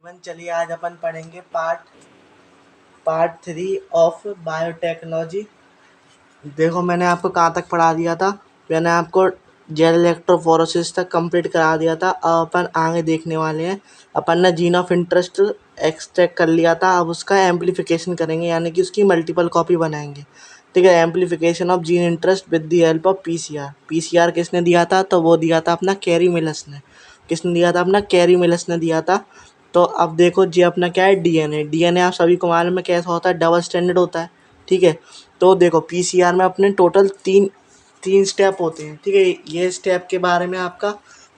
चलिए आज अपन पढ़ेंगे पार्ट 3 ऑफ बायोटेक्नोलॉजी। देखो मैंने आपको कहाँ तक पढ़ा दिया था। मैंने आपको जेल इलेक्ट्रोफोरेसिस तक कंप्लीट करा दिया था। अब अपन आगे देखने वाले हैं। अपन ने जीन ऑफ इंटरेस्ट एक्सट्रैक्ट कर लिया था, अब उसका एम्पलीफिकेशन करेंगे, यानी कि उसकी मल्टीपल कॉपी बनाएंगे। ठीक है, amplification of gene interest with the help of PCR. PCR किसने दिया था? तो वो दिया था अपना कैरी मिलस ने। किसने दिया था? अपना कैरी मिलस ने दिया था। तो अब देखो जी, अपना क्या है? डीएनए। डीएनए आप सभी को मालूम है कैसा होता है? डबल स्टैंडर्ड होता है। ठीक है, तो देखो पीसीआर में अपने टोटल तीन तीन स्टेप होते हैं। ठीक है, ये स्टेप के बारे में आपका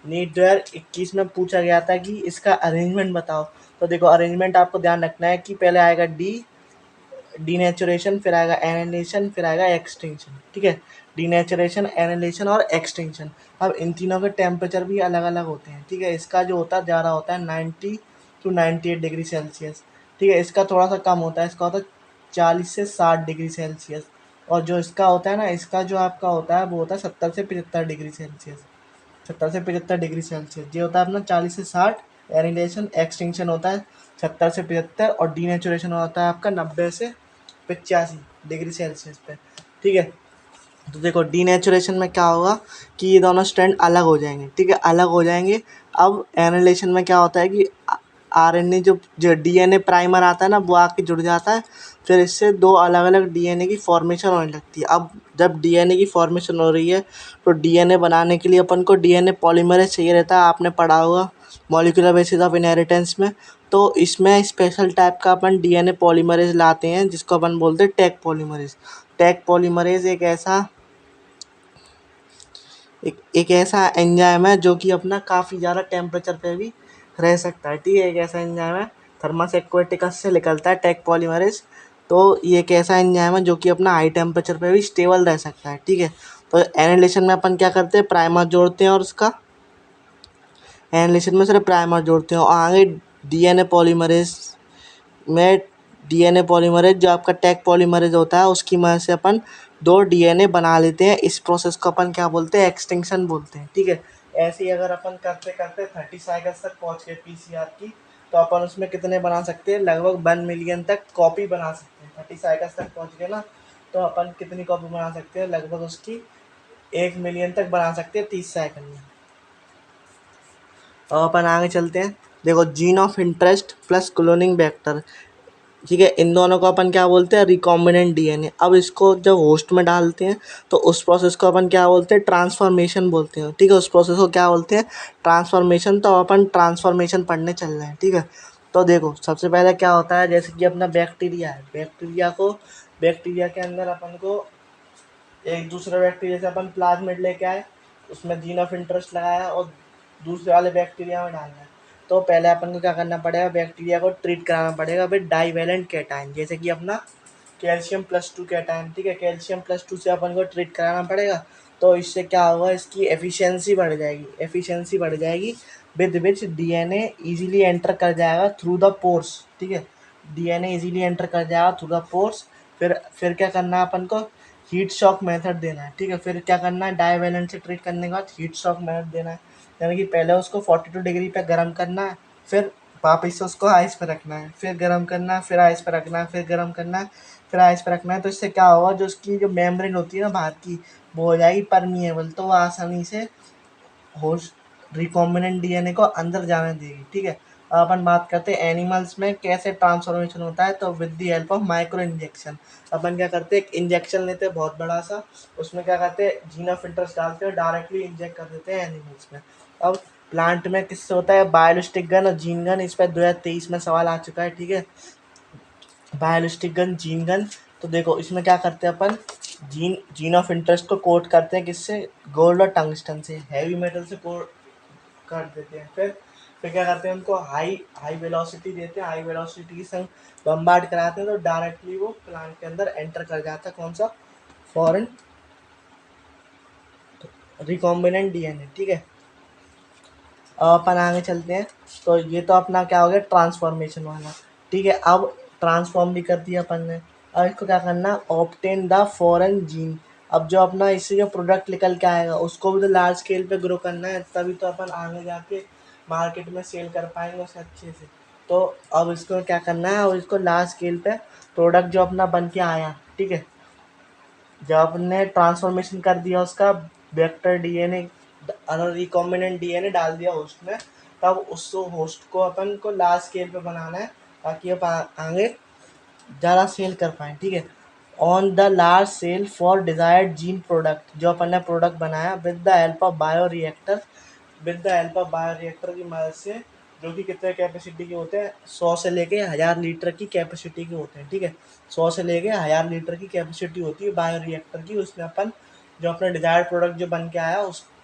नीट 2021 में पूछा गया था कि इसका अरेंजमेंट बताओ। तो देखो अरेंजमेंट आपको ध्यान रखना है कि पहले आएगा डीनेचुरेशन, फिर आएगा एनाइलेशन, फिर आएगा एक्सटिंक्शन। ठीक है, डीनेचुरेशन, एनाइलेशन और एक्सटिंक्शन। अब इन तीनों के टेम्परेचर भी अलग अलग होते हैं। ठीक है, इसका जो होता है ज़्यादा होता है 90 to 98 डिग्री सेल्सियस। ठीक है, इसका थोड़ा सा कम होता है, इसका होता है 40 से 60 डिग्री सेल्सियस। और जो इसका होता है ना, इसका जो आपका होता है वो होता है 70 से 75 डिग्री सेल्सियस। 70 से 75 डिग्री सेल्सियस ये होता है अपना 40 से 60। एनिलेशन एक्सटिंक्शन होता है 70 से 75, और डीनेचुरेशन होता है आपका 90 से 85 डिग्री सेल्सियस पे। ठीक है, तो देखो डीनेचुरेशन में क्या होगा कि ये दोनों स्ट्रैंड अलग हो जाएंगे। ठीक है, अलग हो जाएंगे। अब एनाइलेशन में क्या होता है कि आरएनए जो डीएनए प्राइमर आता है ना, वो आके जुड़ जाता है। फिर इससे दो अलग अलग डीएनए की फॉर्मेशन होने लगती है। अब जब डीएनए की फॉर्मेशन हो रही है तो डीएनए बनाने के लिए अपन को डीएनए पॉलीमरेज चाहिए रहता है। आपने पढ़ा होगा मॉलिक्यूलर बेसिस ऑफ इनहेरिटेंस में। तो इसमें स्पेशल टाइप का अपन डीएनए पॉलीमरेज लाते हैं, जिसको अपन बोलते हैं टैग पॉलीमरेज। टैग पॉलीमरेज एक ऐसा एंजाइम है जो कि अपना काफ़ी ज़्यादा टेम्परेचर पे भी रह सकता है। ठीक है, एक ऐसा एंजाइम है, थर्मस एक्वेटिकस से निकलता है टैग पॉलीमरेज। तो ये एक ऐसा एंजाइम है जो कि अपना हाई टेम्परेचर पे भी स्टेबल रह सकता है। ठीक है, तो एनाइलेशन में अपन क्या करते हैं? प्राइमर जोड़ते हैं, और उसका एनाइलेशन में सिर्फ प्राइमर जोड़ते हैं। और आगे डीएनए पॉलीमरेज में डीएनए पॉलीमरेज जो आपका टैग पॉलीमरेज होता है, उसकी मदद से अपन दो डीएनए बना लेते हैं। इस प्रोसेस को अपन क्या बोलते हैं? एक्सटिंक्शन बोलते हैं। ठीक है, ऐसे ही अगर अपन करते करते 30 साइकिल्स तक पहुंच गए पीसीआर की, तो अपन उसमें कितने बना सकते हैं? लगभग 1 मिलियन तक कॉपी बना सकते हैं। 30 साइकिल्स तक पहुंच गए ना, तो अपन कितनी कॉपी बना सकते हैं? लगभग उसकी 1 मिलियन तक बना सकते हैं 30 सेकंड में। अब अपन आगे चलते हैं। देखो gene of interest plus cloning vector. ठीक है, इन दोनों को अपन क्या बोलते हैं? Recombinant DNA. अब इसको जब होस्ट में डालते हैं तो उस प्रोसेस को अपन क्या बोलते हैं? ट्रांसफॉर्मेशन बोलते हैं। ठीक है, उस प्रोसेस को क्या बोलते हैं? ट्रांसफॉर्मेशन। तो अपन ट्रांसफॉर्मेशन पढ़ने चल रहे हैं। ठीक है, तो देखो सबसे पहले क्या होता है, जैसे कि अपना बैक्टीरिया है। बैक्टीरिया के अंदर अपन को एक दूसरे बैक्टीरिया से अपन प्लाज्मिड लेके आए, उसमें जीन ऑफ इंटरेस्ट लगाया और दूसरे वाले बैक्टीरिया में डालना है। तो पहले अपन को क्या करना पड़ेगा? बैक्टीरिया को ट्रीट कराना पड़ेगा विद डाईवैलेंट कैटायन, जैसे कि अपना कैल्शियम+2 कैटायन। ठीक है, कैल्शियम+2 से अपन को ट्रीट कराना पड़ेगा। तो इससे क्या होगा? इसकी एफिशिएंसी बढ़ जाएगी with which DNA easily enter कर जाएगा थ्रू द पोर्स। ठीक है, डीएनए इजीली एंटर कर जाएगा थ्रू द पोर्स। फिर क्या करना है अपन को? हीट शॉक मेथड देना है। ठीक है, फिर क्या करना है? डाईवैलेंट से ट्रीट करने के बाद हीट शॉक मेथड देना है, यानी कि पहले उसको 42 डिग्री पे गर्म करना है, फिर वापस से उसको आइस पे रखना है, फिर गर्म करना है, फिर आइस पे रखना है, फिर गर्म करना है, फिर आइस पे रखना है। तो इससे क्या होगा? जो उसकी जो मेम्ब्रेन होती है ना बाहर की, वो हो जाएगी परमिएबल, तो वो आसानी से होस्ट रिकॉम्बिनेंट डीएनए को अंदर जाने देगी। ठीक है, अब अपन बात करते हैं एनिमल्स में कैसे ट्रांसफॉर्मेशन होता है। तो with the help of micro injection. अपन क्या करते हैं? एक इंजेक्शन लेते हैं बहुत बड़ा सा, उसमें क्या करते हैं? जीन ऑफ इंटरेस्ट डालते हैं, डायरेक्टली इंजेक्ट कर देते हैं एनिमल्स में। अब प्लांट में किससे होता है? बायोलिस्टिक गन और जीन गन। इस पर 2023 में सवाल आ चुका है। ठीक है, बायोलिस्टिक गन, जीन गन। तो देखो इसमें क्या करते हैं अपन? जीन ऑफ इंटरेस्ट को कोट करते हैं किससे? गोल्ड और टंगस्टन से, हैवी मेटल से कोट कर देते हैं। फिर क्या करते हैं? उनको हाई हाई वेलोसिटी देते हैं, हाई वेलोसिटी के संग बम्बार्ड कराते हैं, तो डायरेक्टली वो प्लांट के अंदर एंटर कर जाता है। कौन सा? Foreign recombinant DNA. ठीक है, अब अपन आगे चलते हैं। तो ये तो अपना क्या हो गया? ट्रांसफॉर्मेशन वाला। ठीक है, अब ट्रांसफॉर्म भी कर दिया अपन ने। अब इसको क्या करना? Obtain the foreign gene. अब जो अपना इससे जो प्रोडक्ट निकल के आएगा उसको भी तो लार्ज स्केल पे ग्रो करना है, तभी तो अपन आगे जाके मार्केट में सेल कर पाएंगे उसे अच्छे से। तो अब इसको क्या करना है, अब इसको लार्ज स्केल पे प्रोडक्ट जो अपना बन के आया, ठीक है, जब आपने ट्रांसफॉर्मेशन कर दिया उसका, वेक्टर डीएनए और रिकॉम्बिनेंट डीएनए डाल दिया होस्ट में, तब उस होस्ट को अपन को लार्ज स्केल पे बनाना है ताकि आगे ज़्यादा सेल कर पाएँ, ठीक है। On the large scale for desired gene product, जो अपन ने प्रोडक्ट बनाया with the help of bioreactor, की मदद से, जो कि कितने कैपेसिटी के होते हैं, 100 से लेके 1000 लीटर की कैपेसिटी के होते हैं, ठीक है। 100 से लेके 1000 लीटर की कैपेसिटी होती है बायोरिएक्टर की। उसमें अपन जो अपना डिजायर्ड प्रोडक्ट जो बन के आया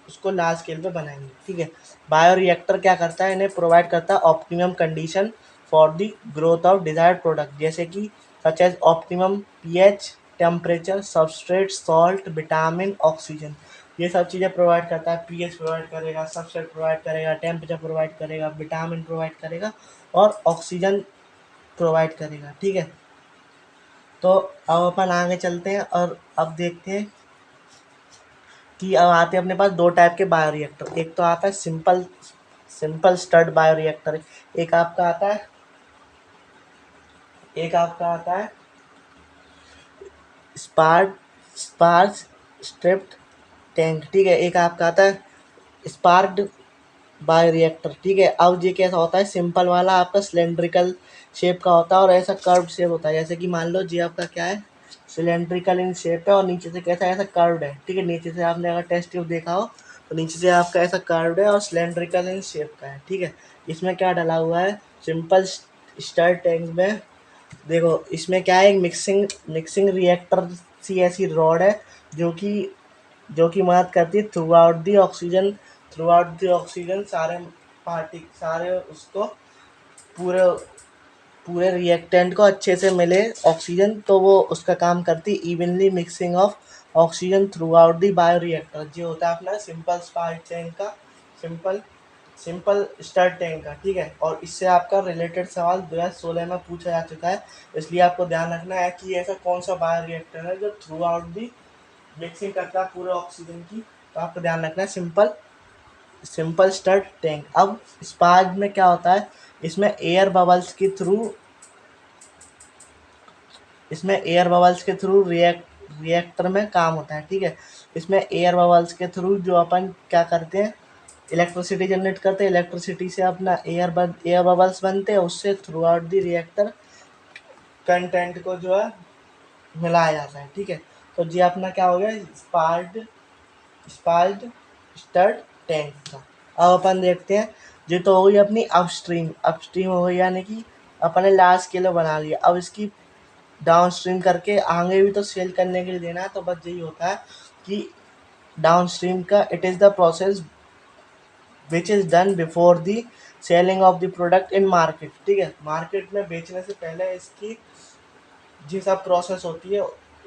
उसको लार्ज स्केल पे बनाएंगे, ठीक है। बायोरिएक्टर क्या करता है, इन्हें प्रोवाइड करता है optimum condition for the growth of desired product, जैसे कि such as optimum pH, temperature, substrate, salt, vitamin, oxygen. ये सब चीज़ें प्रोवाइड करता है। पीएच प्रोवाइड करेगा, सबस्ट्रेट प्रोवाइड करेगा, टेम्परेचर प्रोवाइड करेगा, विटामिन प्रोवाइड करेगा और ऑक्सीजन प्रोवाइड करेगा, ठीक है। तो अब अपन आगे चलते हैं और अब देखते हैं कि अब आते हैं अपने पास दो टाइप के बायोरिएक्टर। एक तो आता है सिंपल सिंपल स्टड बायोरिएक्टर, एक आपका आता है एक आपका आता है स्पार्क स्पार्क स्ट्रिप्ड टैंक, ठीक है। एक आपका आता है स्पार्क्ड बायोरिएक्टर, ठीक है। अब ये कैसा होता है, सिंपल वाला आपका सिलेंड्रिकल शेप का होता है और ऐसा कर्व शेप होता है, जैसे कि मान लो जी आपका क्या है, सिलेंड्रिकल इन शेप है और नीचे से कैसा ऐसा कर्व्ड है, ठीक है। नीचे से आपने अगर टेस्ट ट्यूब देखा हो तो नीचे से आपका ऐसा कर्व्ड है और सिलेंड्रिकल इन शेप का है, ठीक है। इसमें क्या डाला हुआ है, सिंपल स्टर टैंक में देखो इसमें क्या है, एक मिक्सिंग रिएक्टर सी ऐसी रॉड है जो कि मदद करती है थ्रू आउट दी ऑक्सीजन, सारे उसको पूरे पूरे रिएक्टेंट को अच्छे से मिले ऑक्सीजन, तो वो उसका काम करती है evenly mixing of oxygen through out the bioreactor. जो होता है अपना सिंपल स्पार्क टैंक का, सिंपल सिंपल स्टर टैंक का, ठीक है। और इससे आपका रिलेटेड सवाल 2016 में पूछा जा चुका है, इसलिए आपको ध्यान रखना है कि ऐसा कौन सा बायोरिएक्टर है जो थ्रू आउट दी मिक्सिंग करता है पूरे ऑक्सीजन की। तो आपको ध्यान रखना है सिंपल सिंपल स्टड टैंक। अब स्पार्क में क्या होता है, इसमें एयर बबल्स के थ्रू इसमें एयर बबल्स के थ्रू रिएक्टर में काम होता है, ठीक है। इसमें एयर बबल्स के थ्रू जो अपन क्या करते हैं, इलेक्ट्रिसिटी जनरेट करते हैं, इलेक्ट्रिसिटी से अपना एयर बबल्स बनते हैं, उससे through out the reactor content को जो है मिलाया जाता है, ठीक है। तो ये अपना क्या हो गया, स्पार्क्ड स्टड टैंक का। अब अपन देखते हैं, ये तो हो गई अपनी अपस्ट्रीम अपस्ट्रीम हो गई, यानी कि अपने लार्ज स्केल बना लिया। अब इसकी डाउन स्ट्रीम करके आगे भी तो सेल करने के लिए देना है, तो बस यही होता है कि डाउन स्ट्रीम का it is the process which is done before the selling of the product in market, ठीक है। मार्केट में बेचने से पहले इसकी जी सब प्रोसेस होती है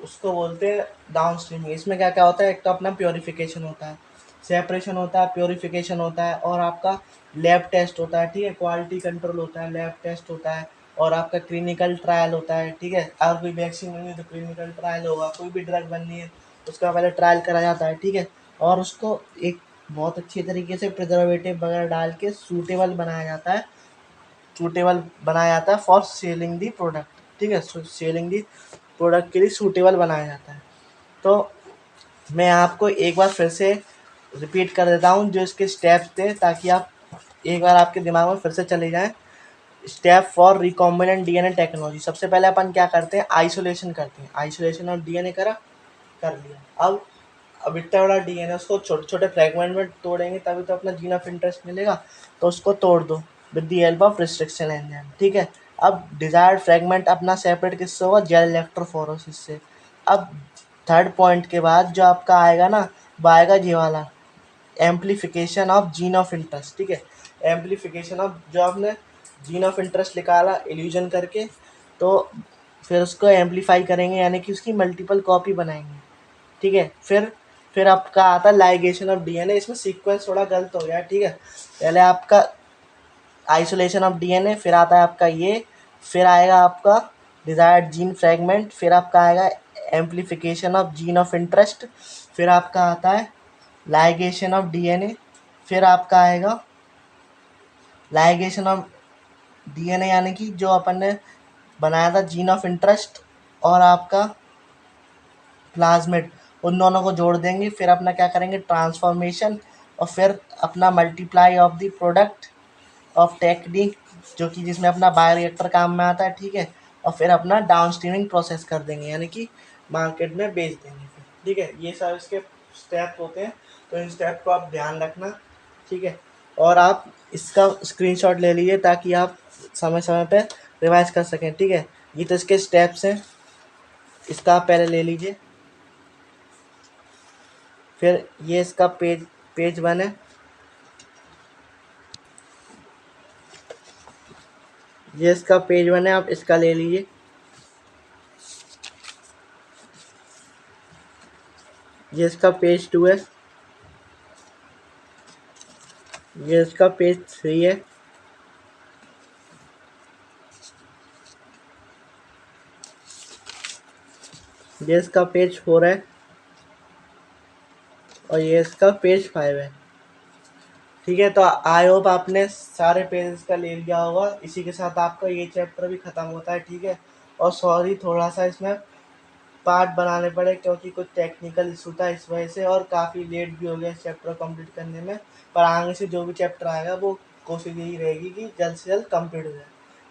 उसको बोलते हैं डाउन स्ट्रीमिंग। इसमें क्या क्या होता है, एक तो अपना प्योरीफिकेशन होता है, सेपरेशन होता है, प्योरीफिकेशन होता है और आपका लैब टेस्ट होता है, ठीक है। क्वालिटी कंट्रोल होता है, लैब टेस्ट होता है और आपका क्लिनिकल ट्रायल होता है, ठीक है। अगर कोई वैक्सीन बननी है तो क्लिनिकल ट्रायल होगा, कोई भी ड्रग बननी है उसका पहले ट्रायल करा जाता है, ठीक है। और उसको एक बहुत अच्छी तरीके से प्रिजर्वेटिव वगैरह डाल के सूटेबल बनाया जाता है फॉर सेलिंग दी प्रोडक्ट, ठीक है। सेलिंग दी प्रोडक्ट के लिए सूटेबल बनाया जाता है। तो मैं आपको एक बार फिर से रिपीट कर देता हूँ जो इसके स्टेप्स थे, ताकि आप एक बार आपके दिमाग में फिर से चले जाएं। Step for recombinant DNA technology, सबसे पहले अपन क्या करते हैं, आइसोलेशन करते हैं। आइसोलेशन ऑफ डीएनए कर लिया। अब इतना बड़ा डीएनए उसको छोटे छोटे फ्रेगमेंट में तोड़ेंगे तभी तो अपना जीन ऑफ इंटरेस्ट मिलेगा। तो उसको तोड़ दो with the help of restriction enzyme, ठीक है। अब डिजायर्ड फ्रेगमेंट अपना सेपरेट किससे होगा, जेल इलेक्ट्रोफोरेसिस से। अब थर्ड पॉइंट के बाद जो आपका आएगा ना, वो आएगा जी वाला amplification of gene of interest, ठीक है। एम्पलीफिकेशन ऑफ जो आपने जीन ऑफ इंटरेस्ट निकाला इल्यूजन करके, तो फिर उसको एम्पलीफाई करेंगे, यानी कि उसकी मल्टीपल कॉपी बनाएंगे, ठीक है। फिर आपका आता है लाइगेशन ऑफ डीएनए। इसमें सीक्वेंस थोड़ा गलत हो गया, ठीक है। पहले आपका आइसोलेशन ऑफ डीएनए, फिर आता है आपका ये, फिर आएगा आपका डिजायर्ड जीन फ्रेगमेंट, फिर आपका आएगा amplification of gene of interest, फिर आपका आता है लाइगेशन ऑफ डीएनए, फिर आपका आएगा लाइगेशन ऑफ डीएनए यानी कि जो अपन ने बनाया था जीन ऑफ इंटरेस्ट और आपका प्लाज्मिड, उन दोनों को जोड़ देंगे, फिर अपना क्या करेंगे ट्रांसफॉर्मेशन, और फिर अपना multiply of the product of technique जो कि जिसमें अपना बायोरिएक्टर काम में आता है, ठीक है। और फिर अपना डाउन स्ट्रीमिंग प्रोसेस कर देंगे यानी कि मार्केट में बेच देंगे फिर, ठीक है। ये सब इसके स्टेप होते हैं, तो इन स्टेप को आप ध्यान रखना, ठीक है। और आप इसका स्क्रीनशॉट ले लीजिए ताकि आप समय समय पे रिवाइज कर सकें, ठीक है। ये तो इसके स्टेप्स हैं, इसका आप पहले ले लीजिए। फिर ये इसका पेज पेज 1 है, ये इसका पेज 1 है, आप इसका ले लीजिए। ये इसका पेज 2 है, ये इसका पेज 3 है, ये इसका पेज 4 है, और ये इसका पेज 5 है, ठीक है। तो आई होप आपने सारे पेजेस का ले लिया होगा। इसी के साथ आपका ये चैप्टर भी ख़त्म होता है, ठीक है। और सॉरी थोड़ा सा इसमें पार्ट बनाने पड़े क्योंकि कुछ टेक्निकल इशू था इस वजह से, और काफ़ी लेट भी हो गया इस चैप्टर कंप्लीट करने में। पर आगे से जो भी चैप्टर आएगा वो कोशिश यही रहेगी कि जल्द से जल्द कंप्लीट हो जाए।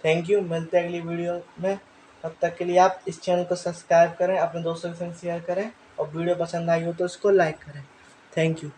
थैंक यू, मिलते हैं अगली वीडियो में। तब तक के लिए आप इस चैनल को सब्सक्राइब करें, अपने दोस्तों के संग शेयर करें, और वीडियो पसंद आई हो तो उसको लाइक करें। Thank you.